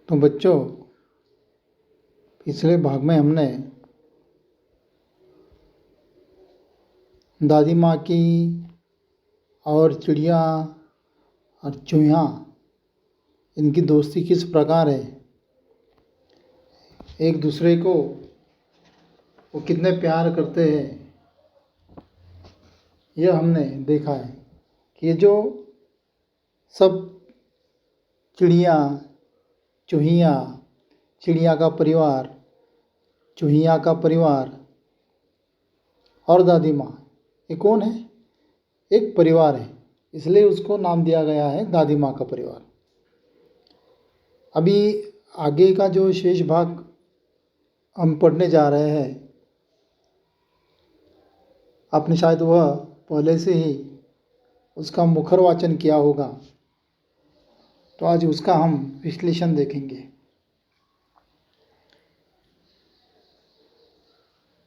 तो बच्चों, पिछले भाग में हमने दादी माँ की और चिड़िया और चूहा, इनकी दोस्ती किस प्रकार है, एक दूसरे को वो कितने प्यार करते हैं, यह हमने देखा है कि ये जो सब चिड़िया, चूहिया, चिड़िया का परिवार, चूहिया का परिवार और दादी माँ, ये कौन है? एक परिवार है, इसलिए उसको नाम दिया गया है दादी माँ का परिवार। अभी आगे का जो शेष भाग हम पढ़ने जा रहे हैं, आपने शायद वह पहले से ही उसका मुखर वाचन किया होगा, तो आज उसका हम विश्लेषण देखेंगे।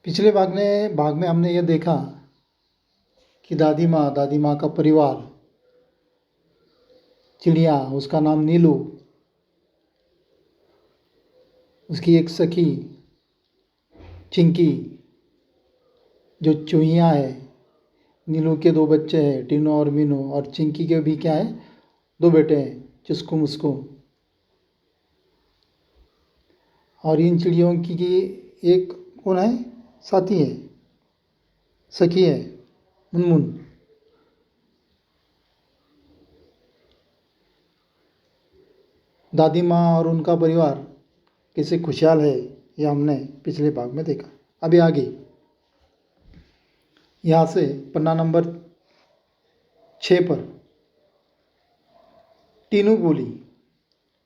पिछले भाग में हमने यह देखा कि दादी माँ का परिवार, चिड़िया, उसका नाम नीलू, उसकी एक सखी चिंकी, जो चूहिया है, नीलू के 2 बच्चे हैं, टीनू और मीनू, और चिंकी के भी क्या है, 2 बेटे हैं, चुस्कू मुस्कू। और इन चिड़ियों की एक कौन है, साथी है, सखी है, मुनमुन। दादी माँ और उनका परिवार कैसे खुशहाल है, यह हमने पिछले भाग में देखा। अभी आगे यहाँ से पन्ना नंबर 6 पर टीनू बोली,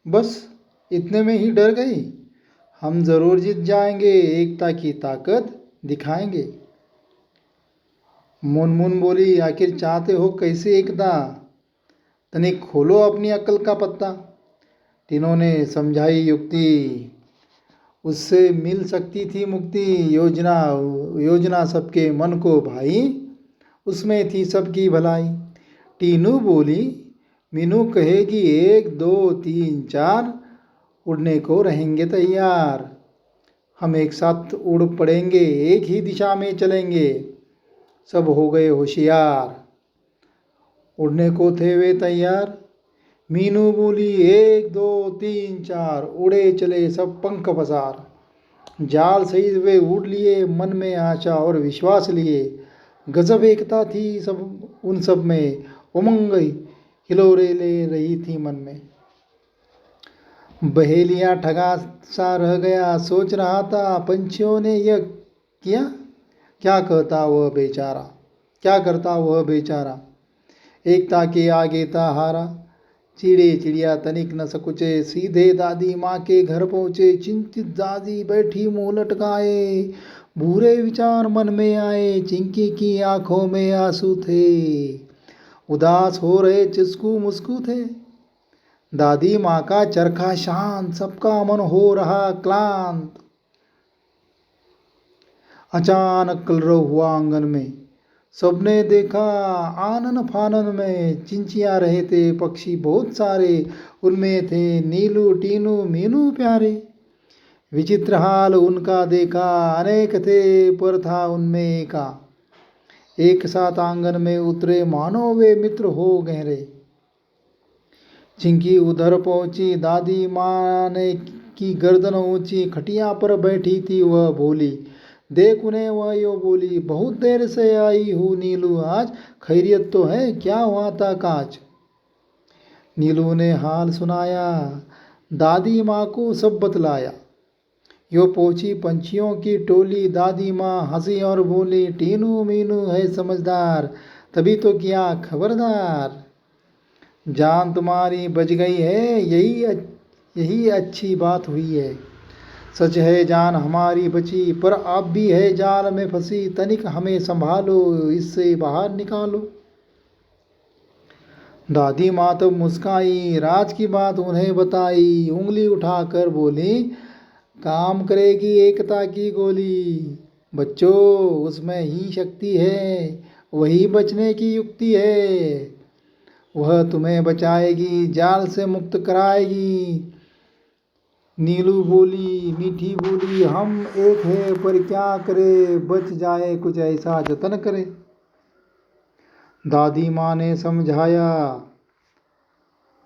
बस इतने में ही डर गई? हम ज़रूर जीत जाएंगे, एकता की ताकत दिखाएंगे। मुनमुन बोली, आखिर चाहते हो कैसे एकता? तनिक खोलो अपनी अक्ल का पत्ता। तीनों ने समझाई युक्ति, उससे मिल सकती थी मुक्ति। योजना सबके मन को भाई, उसमें थी सबकी भलाई। टीनू बोली, मीनू कहेगी 1 2 3 4, उड़ने को रहेंगे तैयार। हम एक साथ उड़ पड़ेंगे, एक ही दिशा में चलेंगे। सब हो गए होशियार, उड़ने को थे वे तैयार। मीनू बोली 1 2 3 4, उड़े चले सब पंख पसार। जाल सहित वे उड़ लिए, मन में आशा और विश्वास लिए। गजब एकता थी सब उन सब में, उमंग हिलोरे ले रही थी मन में। बहेलिया ठगा सा रह गया, सोच रहा था पंछियों ने यह किया, क्या करता वह बेचारा। एकता के आगे था हारा, चिड़िया तनिक न सकुचे, सीधे दादी माँ के घर पहुँचे। चिंतित दादी बैठी मुँह लटकाए, बुरे विचार मन में आए। चिंकी की आंखों में आंसू थे, उदास हो रहे चुस्कू मुस्कू थे। दादी माँ का चरखा शांत, सबका मन हो रहा क्लांत। अचानक कलरव हुआ आंगन में, सबने देखा आनन फानन में। चिंचिया रहे थे पक्षी बहुत सारे, उनमें थे नीलू टीनू मीनू प्यारे। विचित्र हाल उनका देखा, अनेक थे पर था उनमें एका। एक साथ आंगन में उतरे, मानो वे मित्र हो गहरे। चिंकी उधर पहुंची, दादी माँ ने की गर्दन ऊंची। खटिया पर बैठी थी वह बोली, देख उन्हें वह यो बोली, बहुत देर से आई हूँ नीलू आज, खैरियत तो है, क्या हुआ था काज? नीलू ने हाल सुनाया, दादी माँ को सब बतलाया। यो पहुंची पंछियों की टोली, दादी माँ हंसी और बोली, टीनू मीनू है समझदार, तभी तो किया खबरदार। जान तुम्हारी बच गई है, यही अच्छी बात हुई है। सच है जान हमारी बची, पर अब भी है जाल में फंसी। तनिक हमें संभालो, इससे बाहर निकालो। दादी माँ तो मुस्काई, राज की बात उन्हें बताई। उंगली उठाकर बोली, काम करेगी एकता की गोली। बच्चों, उसमें ही शक्ति है, वही बचने की युक्ति है। वह तुम्हें बचाएगी, जाल से मुक्त कराएगी। नीलू बोली, मीठी बोली, हम एक है पर क्या करे, बच जाए कुछ ऐसा जतन करे। दादी माँ ने समझाया,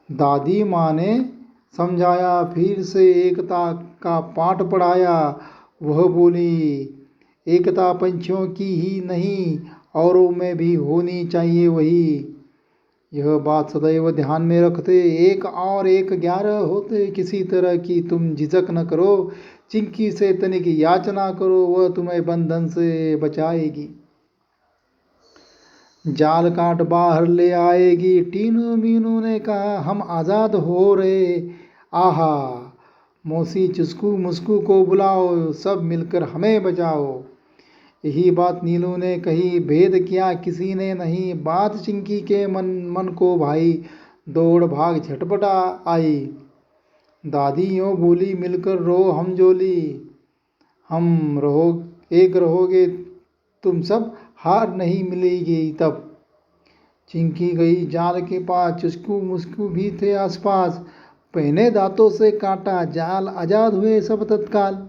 दादी माँ ने समझाया, फिर से एकता का पाठ पढ़ाया। वह बोली, एकता पंछियों की ही नहीं औरों में भी होनी चाहिए वही। यह बात सदैव ध्यान में रखते, एक और एक 11 होते, किसी तरह की तुम झिझक न करो, चिंकी से तनिक याचना करो, वह तुम्हें बंधन से बचाएगी, जाल काट बाहर ले आएगी। टीनू मीनू ने कहा, हम आज़ाद हो रहे, आहा। मौसी चुस्कू मुस्कू को बुलाओ, सब मिलकर हमें बचाओ। यही बात नीलू ने कही, भेद किया किसी ने नहीं, बात चिंकी के मन को भाई, दौड़ भाग झटपटा आई। दादी यूँ बोली, मिलकर रो हम जोली, हम रहो एक रहोगे तुम सब, हार नहीं मिलेगी तब। चिंकी गई जाल के पास, चुस्कू मुस्कू भी थे आसपास, पहने दांतों से काटा जाल, आजाद हुए सब तत्काल।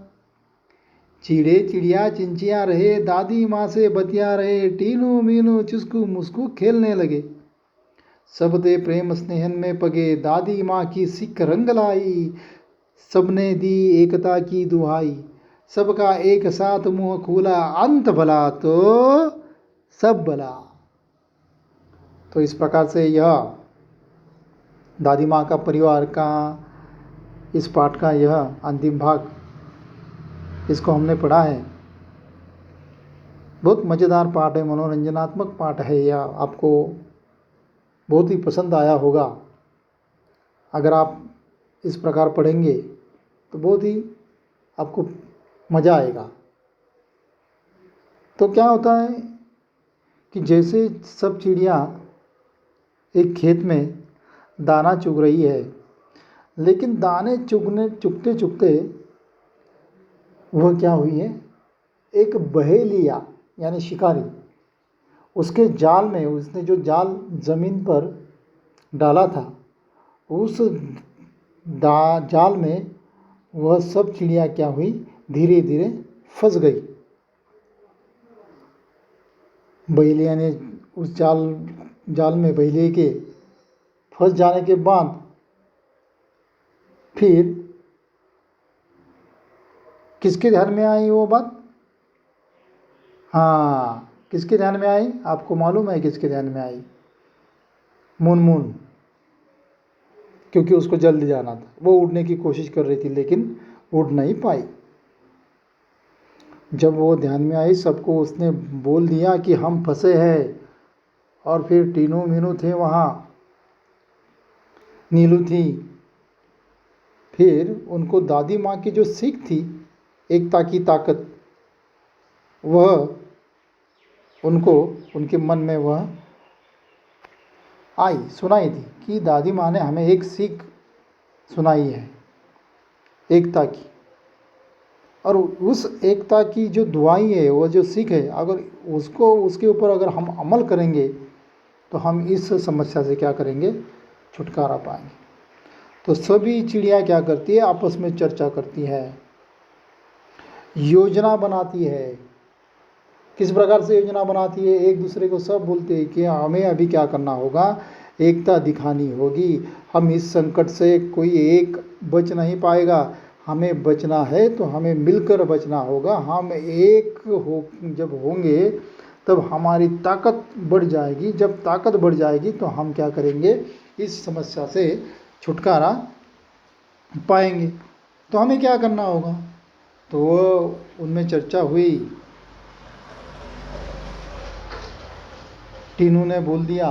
चिड़े चिड़िया चिंचिया रहे, दादी माँ से बतिया रहे, टीनू मीनू चुस्कू मुस्कू खेलने लगे। सब दे प्रेम स्नेहन में पगे, दादी माँ की सिक रंग लाई, सबने दी एकता की दुहाई, सबका एक साथ मुंह खुला, अंत भला तो सब भला। तो इस प्रकार से यह दादी माँ का परिवार का इस पाठ का यह अंतिम भाग, इसको हमने पढ़ा है। बहुत मज़ेदार पाठ है, मनोरंजनात्मक पाठ है यह, आपको बहुत ही पसंद आया होगा। अगर आप इस प्रकार पढ़ेंगे तो बहुत ही आपको मज़ा आएगा। तो क्या होता है कि जैसे सब चिड़िया एक खेत में दाना चुग रही है, लेकिन दाने चुगते चुगते वह क्या हुई है, एक बहेलिया यानी शिकारी, उसके जाल में, उसने जो जाल ज़मीन पर डाला था, उस जाल में वह सब चिड़िया क्या हुई, धीरे धीरे फंस गई। बहेलिया ने उस जाल में बहेलिए के फंस जाने के बाद फिर किसके ध्यान में आई वो बात? हाँ, किसके ध्यान में आई? आपको मालूम है किसके ध्यान में आई? मुनमुन, क्योंकि उसको जल्दी जाना था, वो उड़ने की कोशिश कर रही थी लेकिन उड़ नहीं पाई। जब वो ध्यान में आई, सबको उसने बोल दिया कि हम फंसे हैं, और फिर टीनू मीनू थे वहाँ, नीलू थी, फिर उनको दादी माँ की जो सीख थी, एकता की ताकत, वह उनको उनके मन में वह आई, सुनाई थी कि दादी माँ ने हमें एक सीख सुनाई है एकता की, और उस एकता की जो दुआई है, वो जो सीख है, अगर उसको उसके ऊपर अगर हम अमल करेंगे तो हम इस समस्या से क्या करेंगे, छुटकारा पाएंगे। तो सभी चिड़िया क्या करती है, आपस में चर्चा करती है, योजना बनाती है। किस प्रकार से योजना बनाती है? एक दूसरे को सब बोलते हैं कि हमें अभी क्या करना होगा, एकता दिखानी होगी, हम इस संकट से कोई एक बच नहीं पाएगा, हमें बचना है तो हमें मिलकर बचना होगा। हम एक हो जब होंगे तब हमारी ताकत बढ़ जाएगी, जब ताकत बढ़ जाएगी तो हम क्या करेंगे, इस समस्या से छुटकारा पाएंगे। तो हमें क्या करना होगा? तो उनमें चर्चा हुई, टीनू ने बोल दिया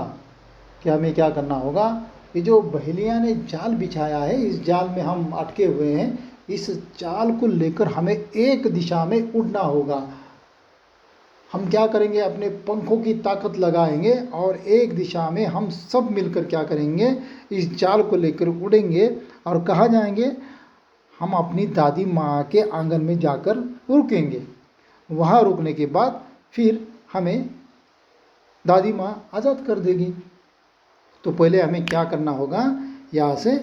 कि हमें क्या करना होगा, ये जो बहेलिया ने जाल बिछाया है, इस जाल में हम अटके हुए हैं, इस जाल को लेकर हमें एक दिशा में उड़ना होगा। हम क्या करेंगे, अपने पंखों की ताकत लगाएंगे और एक दिशा में हम सब मिलकर क्या करेंगे, इस जाल को लेकर उड़ेंगे और कहाँ जाएंगे, हम अपनी दादी माँ के आंगन में जाकर रुकेंगे। वहाँ रुकने के बाद फिर हमें दादी माँ आज़ाद कर देगी। तो पहले हमें क्या करना होगा, यहाँ से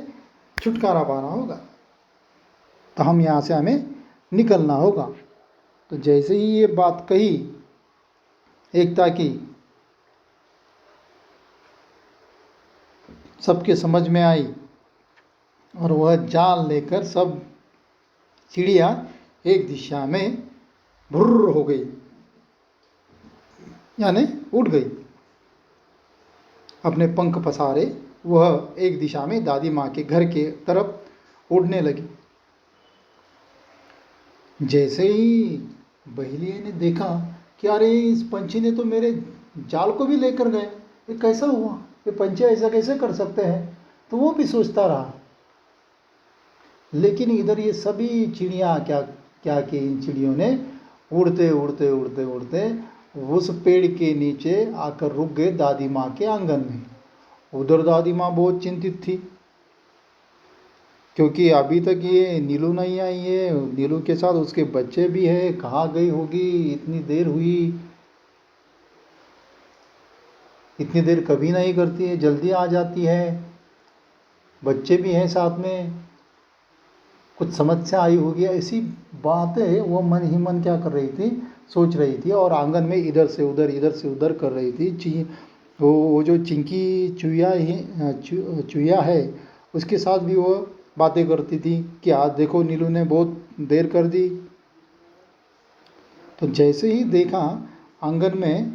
छुटकारा पाना होगा। तो हम यहाँ से हमें निकलना होगा। तो जैसे ही ये बात कही एकता की, सबके समझ में आई और वह जाल लेकर सब चिड़िया एक दिशा में भुर्र हो गई, यानी उड़ गई। अपने पंख पसारे वह एक दिशा में दादी माँ के घर के तरफ उड़ने लगी। जैसे ही बहेलिए ने देखा कि अरे इस पंछी ने तो मेरे जाल को भी लेकर गए, ये कैसा हुआ, ये पंछी ऐसा कैसे कर सकते हैं, तो वो भी सोचता रहा। लेकिन इधर ये सभी चिड़िया क्या क्या कि इन चिड़ियों ने उड़ते उड़ते उड़ते उड़ते उस पेड़ के नीचे आकर रुक गए दादी माँ के आंगन में। उधर दादी माँ बहुत चिंतित थी, क्योंकि अभी तक ये नीलू नहीं आई है, नीलू के साथ उसके बच्चे भी है, कहाँ गई होगी, इतनी देर हुई, इतनी देर कभी नहीं करती है, जल्दी आ जाती है, बच्चे भी हैं साथ में, कुछ समस्या आई होगी, ऐसी बातें वो मन ही मन क्या कर रही थी, सोच रही थी। और आंगन में इधर से उधर कर रही थी। वो जो चिंकी चुया है उसके साथ भी वो बातें करती थी कि आज देखो नीलू ने बहुत देर कर दी। तो जैसे ही देखा आंगन में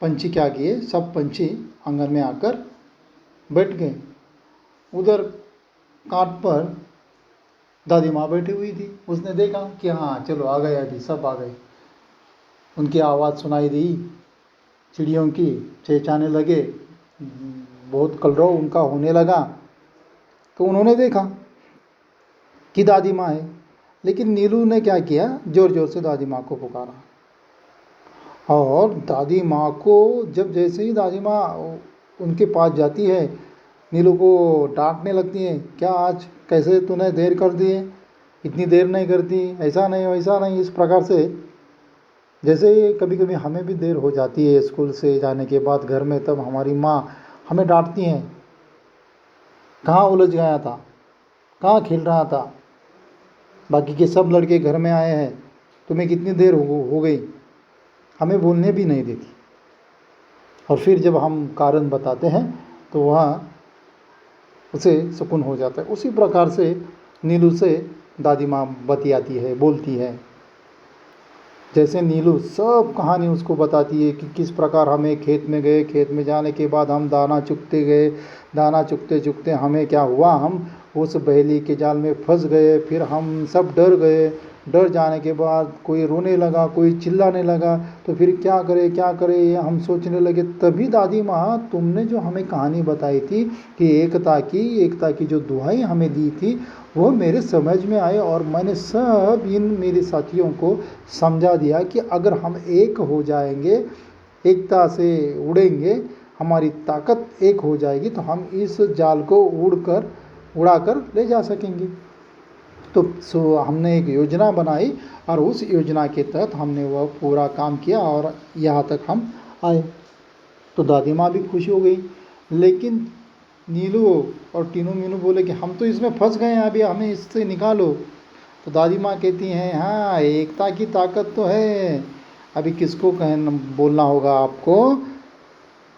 पंछी क्या किए, सब पंछी आंगन में आकर बैठ गए। उधर काट पर दादी माँ बैठी हुई थी, उसने देखा कि हाँ चलो आ गए, अभी सब आ गए। उनकी आवाज़ सुनाई दी, चिड़ियों की चहचहाने लगे, बहुत कलरव उनका होने लगा। तो उन्होंने देखा कि दादी माँ है, लेकिन नीलू ने क्या किया, ज़ोर ज़ोर से दादी माँ को पुकारा। और दादी माँ को जब जैसे ही दादी माँ उनके पास जाती है, नीलू को डांटने लगती है, क्या आज कैसे तूने देर कर दी है, इतनी देर नहीं करती, ऐसा नहीं वैसा नहीं, इस प्रकार से। जैसे कभी कभी हमें भी देर हो जाती है स्कूल से जाने के बाद घर में, तब हमारी माँ हमें डांटती हैं, कहाँ उलझ गया था, कहाँ खेल रहा था, बाकी के सब लड़के घर में आए हैं, तुम्हें कितनी देर हो गई, हमें बोलने भी नहीं देती। और फिर जब हम कारण बताते हैं तो वह उसे सुकून हो जाता है। उसी प्रकार से नीलू से दादी माँ बतियाती है, बोलती है। जैसे नीलू सब कहानी उसको बताती है कि किस प्रकार हमें खेत में गए, खेत में जाने के बाद हम दाना चुगते गए, दाना चुगते चुगते हमें क्या हुआ, हम उस बहेली के जाल में फंस गए, फिर हम सब डर गए, डर जाने के बाद कोई रोने लगा, कोई चिल्लाने लगा, तो फिर क्या करे ये हम सोचने लगे। तभी दादी माँ तुमने जो हमें कहानी बताई थी कि एकता की जो दुहाई हमें दी थी, वो मेरे समझ में आए और मैंने सब इन मेरे साथियों को समझा दिया कि अगर हम एक हो जाएंगे, एकता से उड़ेंगे, हमारी ताकत एक हो जाएगी, तो हम इस जाल को उड़ाकर ले जा सकेंगे। तो हमने एक योजना बनाई और उस योजना के तहत हमने वह पूरा काम किया और यहाँ तक हम आए। तो दादी माँ भी खुश हो गई। लेकिन नीलू और टीनू मीनू बोले कि हम तो इसमें फंस गए हैं, अभी हमें इससे निकालो। तो दादी माँ कहती हैं, हाँ एकता की ताकत तो है, अभी किसको बोलना होगा आपको,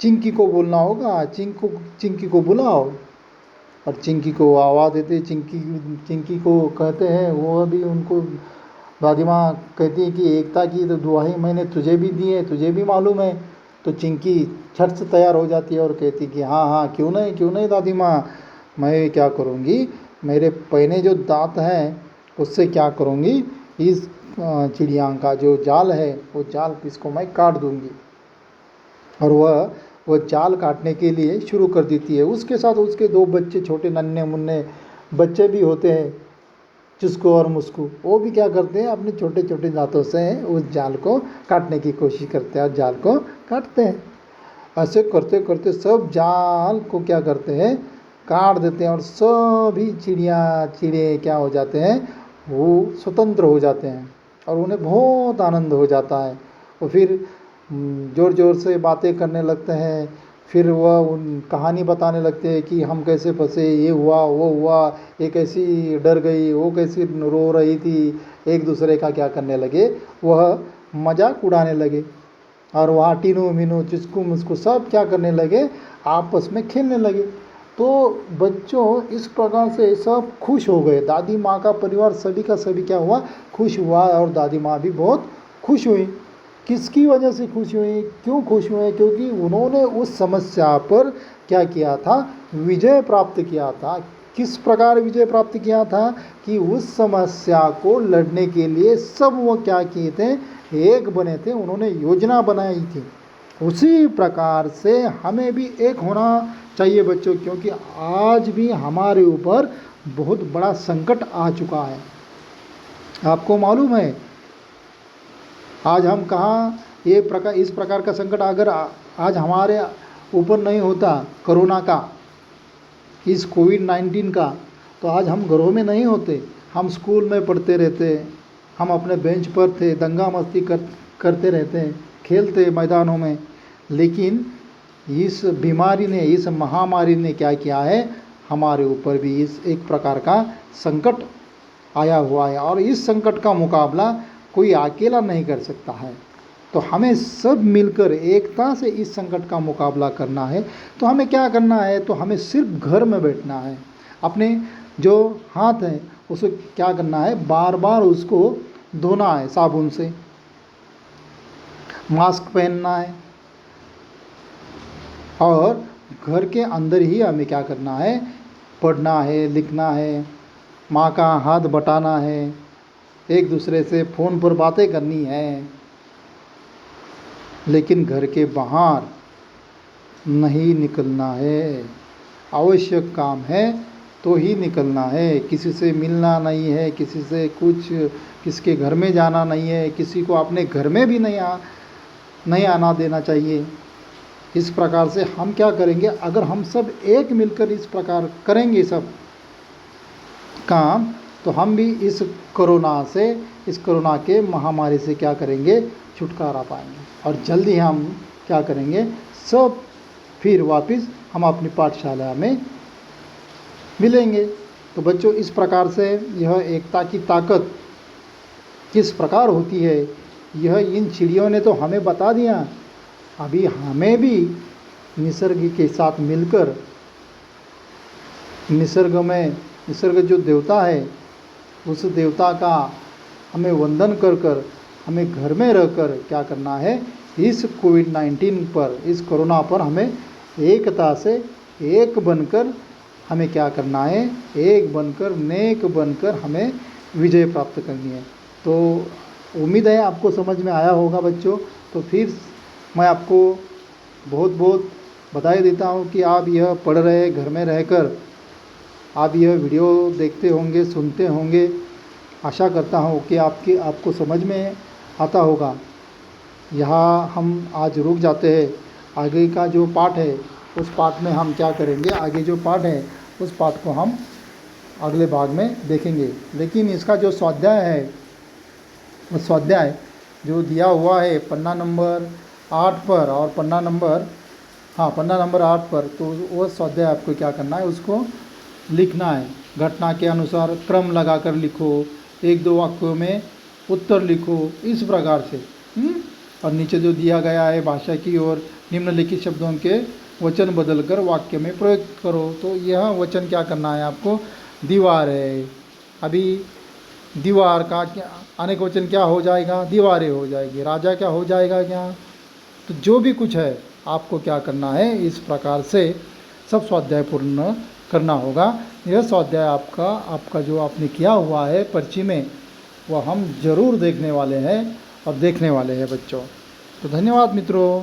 चिंकी को बोलना होगा, चिंकी को बुलाओ। और चिंकी को आवाज़ देते, चिंकी को कहते हैं, वो अभी उनको दादी माँ कहती है कि एकता की तो दुआई मैंने तुझे भी दी है, तुझे भी मालूम है। तो चिंकी झट से तैयार हो जाती है और कहती कि हाँ क्यों नहीं दादी माँ, मैं क्या करूँगी, मेरे पहने जो दांत हैं उससे क्या करूँगी, इस चिड़िया का जो जाल है वो जाल इसको मैं काट दूँगी। और वह जाल काटने के लिए शुरू कर देती है। उसके साथ उसके दो बच्चे, छोटे नन्हे मुन्ने बच्चे भी होते हैं, चुस्कू और मुस्कू, वो भी क्या करते हैं, अपने छोटे छोटे दांतों से उस जाल को काटने की कोशिश करते हैं और जाल को काटते हैं। ऐसे करते करते सब जाल को क्या करते हैं, काट देते हैं और सभी चिड़िए क्या हो जाते हैं, वो स्वतंत्र हो जाते हैं और उन्हें बहुत आनंद हो जाता है। और फिर ज़ोर ज़ोर से बातें करने लगते हैं, फिर वह उन कहानी बताने लगते हैं कि हम कैसे फंसे, ये हुआ वो हुआ, ये कैसी डर गई, वो कैसी रो रही थी, एक दूसरे का क्या करने लगे, वह मजाक उड़ाने लगे। और वहाँ टीनू मीनू चिस्कू मुस्कू सब क्या करने लगे, आपस में खेलने लगे। तो बच्चों इस प्रकार से सब खुश हो गए, दादी माँ का परिवार सभी का सभी क्या हुआ, खुश हुआ। और दादी माँ भी बहुत खुश हुई। किसकी वजह से खुश हुई, क्यों खुश हुए, क्योंकि उन्होंने उस समस्या पर क्या किया था, विजय प्राप्त किया था। किस प्रकार विजय प्राप्त किया था कि उस समस्या को लड़ने के लिए सब वो क्या किए थे, एक बने थे, उन्होंने योजना बनाई थी। उसी प्रकार से हमें भी एक होना चाहिए बच्चों, क्योंकि आज भी हमारे ऊपर बहुत बड़ा संकट आ चुका है। आपको मालूम है आज हम कहाँ, इस प्रकार का संकट अगर आज हमारे ऊपर नहीं होता, कोरोना का, इस कोविड-19 का, तो आज हम घरों में नहीं होते, हम स्कूल में पढ़ते रहते, हम अपने बेंच पर थे, दंगा मस्ती करते रहते, खेलते मैदानों में। लेकिन इस बीमारी ने, इस महामारी ने क्या किया है, हमारे ऊपर भी इस एक प्रकार का संकट आया हुआ है। और इस संकट का मुकाबला कोई अकेला नहीं कर सकता है। तो हमें सब मिलकर एकता से इस संकट का मुकाबला करना है। तो हमें क्या करना है, तो हमें सिर्फ घर में बैठना है, अपने जो हाथ हैं उसे क्या करना है, बार बार उसको धोना है साबुन से, मास्क पहनना है, और घर के अंदर ही हमें क्या करना है, पढ़ना है, लिखना है, माँ का हाथ बटाना है, एक दूसरे से फ़ोन पर बातें करनी है, लेकिन घर के बाहर नहीं निकलना है। आवश्यक काम है तो ही निकलना है, किसी से मिलना नहीं है, किसी से कुछ, किसके घर में जाना नहीं है, किसी को अपने घर में भी नहीं आना देना चाहिए। इस प्रकार से हम क्या करेंगे, अगर हम सब एक मिलकर इस प्रकार करेंगे सब काम, तो हम भी इस कोरोना के महामारी से क्या करेंगे, छुटकारा पाएंगे। और जल्दी हम क्या करेंगे, सब फिर वापस हम अपनी पाठशाला में मिलेंगे। तो बच्चों इस प्रकार से यह एकता की ताकत किस प्रकार होती है, यह इन चिड़ियों ने तो हमें बता दिया। अभी हमें भी निसर्ग के साथ मिलकर, निसर्ग जो देवता है, उस देवता का हमें वंदन कर हमें घर में रहकर क्या करना है, इस कोविड-19 पर, इस कोरोना पर हमें एकता से एक बनकर हमें क्या करना है, एक बनकर, नेक बनकर हमें विजय प्राप्त करनी है। तो उम्मीद है आपको समझ में आया होगा बच्चों। तो फिर मैं आपको बहुत बहुत बधाई देता हूँ कि आप यह पढ़ रहे, घर में रहकर आप यह वीडियो देखते होंगे, सुनते होंगे। आशा करता हूँ कि आपको समझ में आता होगा। यहाँ हम आज रुक जाते हैं, आगे का जो पाठ है उस पाठ में हम क्या करेंगे, आगे जो पाठ है उस पाठ को हम अगले भाग में देखेंगे। लेकिन इसका जो स्वाध्याय है, वो स्वाध्याय जो दिया हुआ है पन्ना नंबर 8 पर और पन्ना नंबर 8 पर, तो वो स्वाध्याय आपको क्या करना है, उसको लिखना है। घटना के अनुसार क्रम लगाकर लिखो, 1-2 वाक्यों में उत्तर लिखो, इस प्रकार से। और नीचे जो दिया गया है भाषा की और निम्नलिखित शब्दों के वचन बदलकर वाक्य में प्रयोग करो। तो यह वचन क्या करना है आपको, दीवार है, अभी दीवार का क्या अनेक वचन क्या हो जाएगा, दीवारें हो जाएगी, राजा क्या हो जाएगा क्या। तो जो भी कुछ है आपको क्या करना है, इस प्रकार से सब स्वाध्याय पूर्ण करना होगा। यह स्वाध्याय आपका जो आपने किया हुआ है पर्ची में, वह हम ज़रूर देखने वाले हैं और देखने वाले हैं बच्चों। तो धन्यवाद मित्रों।